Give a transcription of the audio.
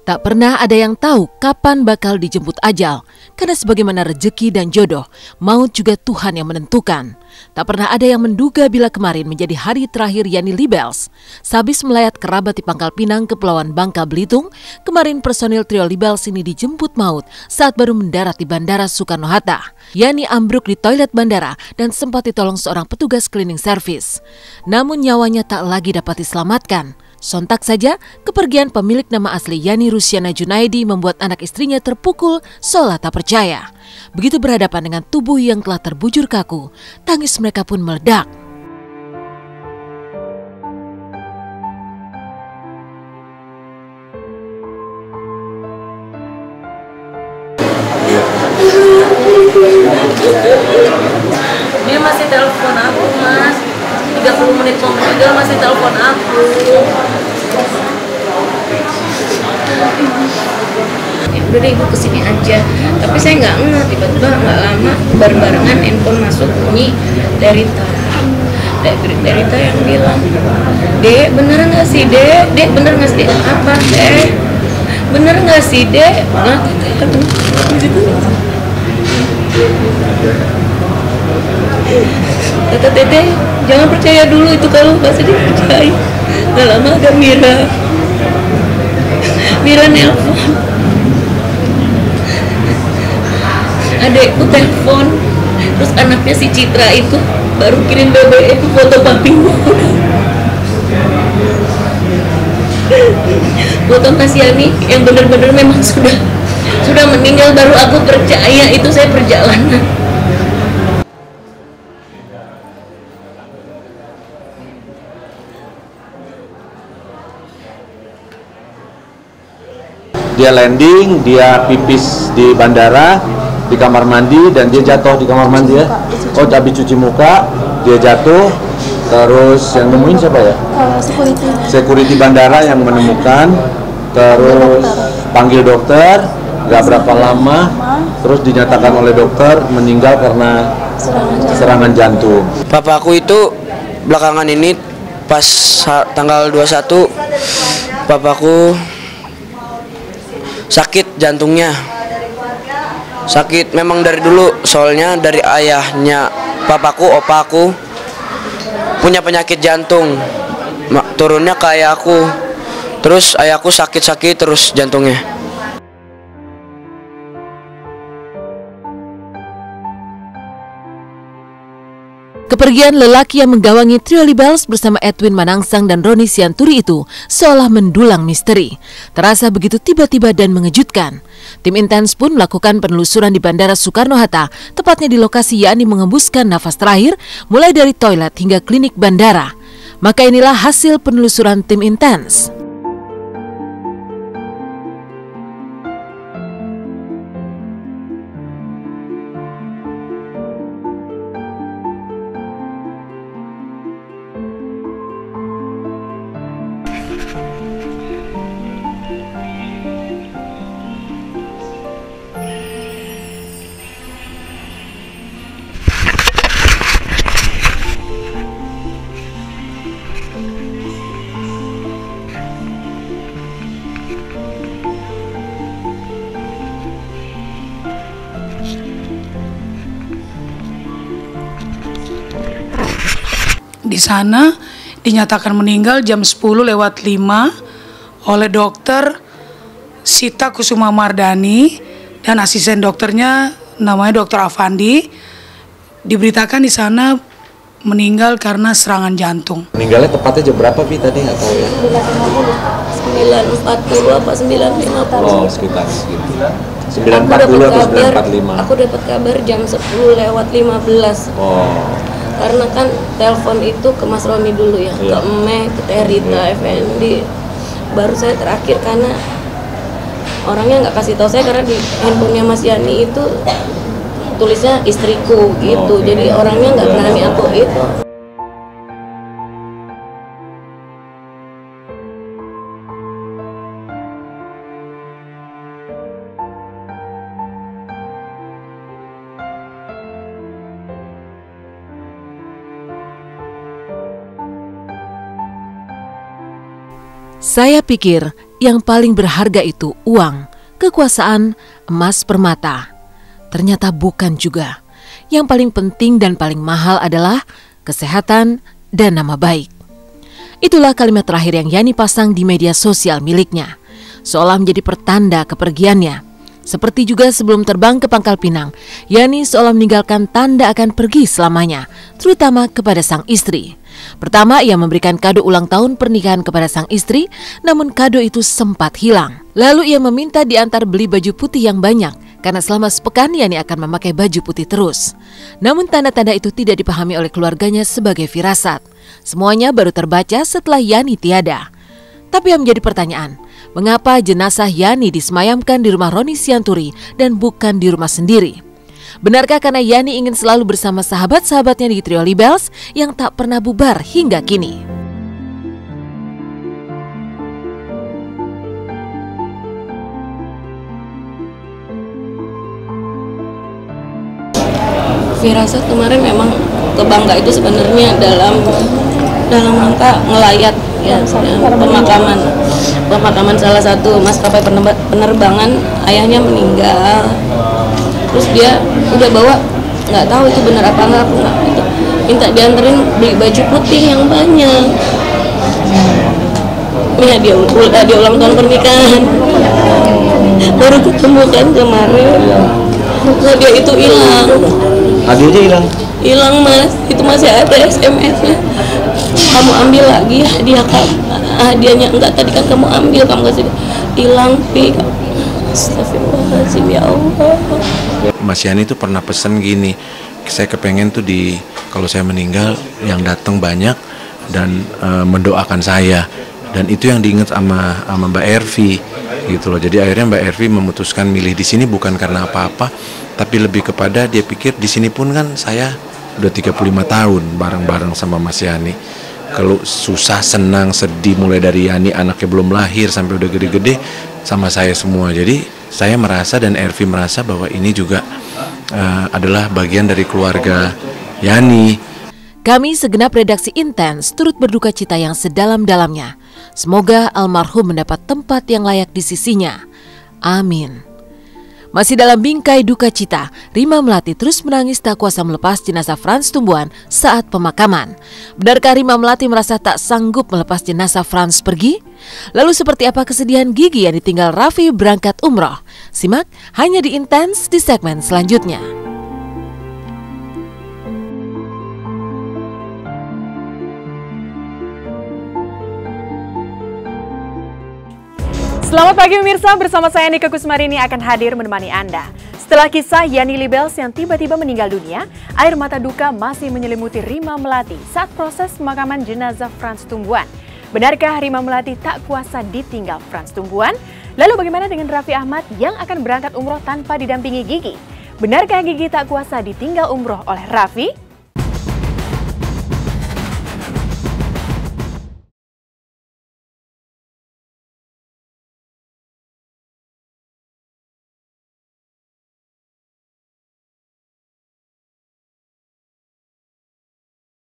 Tak pernah ada yang tahu kapan bakal dijemput ajal, karena sebagaimana rejeki dan jodoh, maut juga Tuhan yang menentukan. Tak pernah ada yang menduga bila kemarin menjadi hari terakhir Yani Libels. Sehabis melayat kerabat di Pangkal Pinang, Kepulauan Bangka Belitung, kemarin personil trio Libels ini dijemput maut saat baru mendarat di Bandara Soekarno-Hatta. Yani ambruk di toilet bandara dan sempat ditolong seorang petugas cleaning service. Namun nyawanya tak lagi dapat diselamatkan. Sontak saja, kepergian pemilik nama asli Yani Rusiana Junaidi membuat anak istrinya terpukul seolah tak percaya. Begitu berhadapan dengan tubuh yang telah terbujur kaku, tangis mereka pun meledak. Dia masih telepon aku, Mas. 30 menit dia masih telepon aku. Ya udah deh, ibu kesini aja. Tapi saya nggak ngeh, tiba-tiba nggak lama barengan handphone masuk bunyi dari Rita yang bilang, Dek, bener nggak sih Dek? Dek, bener nggak sih Dek? Apa Dek? Bener nggak sih Dek? Nah, kata Teteh, jangan percaya dulu itu kalau masih dipercaya. Gak lama ada Mira nelpon. Adekku telepon, terus anaknya si Citra itu baru kirim BBM foto papinya. Foto Mas Yani yang benar-benar memang sudah meninggal, baru aku percaya itu saya perjalanan. Dia landing, dia pipis di bandara, di kamar mandi, dan dia jatuh di kamar mandi ya. Oh, habis cuci muka, dia jatuh, terus yang nemuin siapa ya? Security bandara yang menemukan, terus panggil dokter, gak berapa lama, terus dinyatakan oleh dokter meninggal karena serangan jantung. Papaku itu belakangan ini pas tanggal 21, papaku sakit jantungnya. Sakit memang dari dulu, soalnya dari ayahnya papaku, opaku punya penyakit jantung. Turunnya ke ayahku. Terus ayahku sakit-sakit terus jantungnya. Kepergian lelaki yang menggawangi trio Libels bersama Edwin Manangsang dan Roni Sianturi itu seolah mendulang misteri. Terasa begitu tiba-tiba dan mengejutkan. Tim intens pun melakukan penelusuran di Bandara Soekarno-Hatta, tepatnya di lokasi Yani mengembuskan nafas terakhir, mulai dari toilet hingga klinik bandara. Maka inilah hasil penelusuran tim intens. Di sana dinyatakan meninggal jam 10:05 oleh dokter Sita Kusuma Mardani dan asisten dokternya namanya Dokter Afandi. Diberitakan di sana meninggal karena serangan jantung. Meninggalnya tepatnya jam berapa Pi tadi nggak tahu ya? 9.40 apa 9.50. Oh, sekitar segitu. 9.40 atau 9.45. Aku dapat kabar jam 10:15. Oh. Karena kan telepon itu ke Mas Roni dulu ya, ke Eme, ke Teh Rita, Effendi. Baru saya terakhir karena orangnya nggak kasih tahu saya karena di handphonenya Mas Yani itu tulisnya istriku gitu. Jadi orangnya nggak berani aku itu. Saya pikir yang paling berharga itu uang, kekuasaan, emas, permata. Ternyata bukan juga. Yang paling penting dan paling mahal adalah kesehatan dan nama baik. Itulah kalimat terakhir yang Yani pasang di media sosial miliknya, seolah menjadi pertanda kepergiannya. Seperti juga sebelum terbang ke Pangkal Pinang, Yani seolah meninggalkan tanda akan pergi selamanya, terutama kepada sang istri. Pertama, ia memberikan kado ulang tahun pernikahan kepada sang istri, namun kado itu sempat hilang. Lalu ia meminta diantar beli baju putih yang banyak, karena selama sepekan Yani akan memakai baju putih terus. Namun tanda-tanda itu tidak dipahami oleh keluarganya sebagai firasat. Semuanya baru terbaca setelah Yani tiada. Tapi yang menjadi pertanyaan, mengapa jenazah Yani disemayamkan di rumah Roni Sianturi dan bukan di rumah sendiri? Benarkah karena Yani ingin selalu bersama sahabat-sahabatnya di Trio Libels yang tak pernah bubar hingga kini? Firasat kemarin memang kebangga itu sebenarnya dalam rangka ngelayat ya, pemakaman salah satu maskapai penerbangan, ayahnya meninggal. Terus dia udah bawa, nggak tahu itu benar apa enggak, aku nggak gitu. Minta dianterin beli baju putih yang banyak. Ya dia ulang tahun pernikahan. Baru ketemu kan kemarin. Nah, dia itu hilang. Hadiahnya hilang? Hilang mas, itu masih ada SMS-nya. Kamu ambil lagi hadiahnya, enggak tadi kan kamu ambil, kamu kasih. Hilang pi. Astagfirullahaladzim, ya Allah. Mas Yani itu pernah pesan gini, saya kepengen tuh kalau saya meninggal yang datang banyak dan mendoakan saya, dan itu yang diingat sama Mbak Ervi gitu loh. Jadi akhirnya Mbak Ervi memutuskan milih di sini bukan karena apa-apa, tapi lebih kepada dia pikir di sini pun kan saya udah 35 tahun bareng-bareng sama Mas Yani. Kalau susah, senang, sedih, mulai dari Yani anaknya belum lahir sampai udah gede-gede sama saya semua. Jadi saya merasa dan Ervi merasa bahwa ini juga adalah bagian dari keluarga Yani. Kami segenap redaksi Intens turut berduka cita yang sedalam-dalamnya. Semoga almarhum mendapat tempat yang layak di sisinya. Amin. Masih dalam bingkai duka cita, Rima Melati terus menangis tak kuasa melepas jenazah Frans Tumbuhan saat pemakaman. Benarkah Rima Melati merasa tak sanggup melepas jenazah Frans pergi? Lalu seperti apa kesedihan Gigi yang ditinggal Raffi berangkat umroh? Simak hanya di Intens di segmen selanjutnya. Selamat pagi pemirsa, bersama saya Nika Kusmarini akan hadir menemani Anda. Setelah kisah Yani Libels yang tiba-tiba meninggal dunia, air mata duka masih menyelimuti Rima Melati saat proses pemakaman jenazah Frans Tumbuhan. Benarkah Rima Melati tak kuasa ditinggal Frans Tumbuhan? Lalu bagaimana dengan Raffi Ahmad yang akan berangkat umroh tanpa didampingi Gigi? Benarkah Gigi tak kuasa ditinggal umroh oleh Raffi?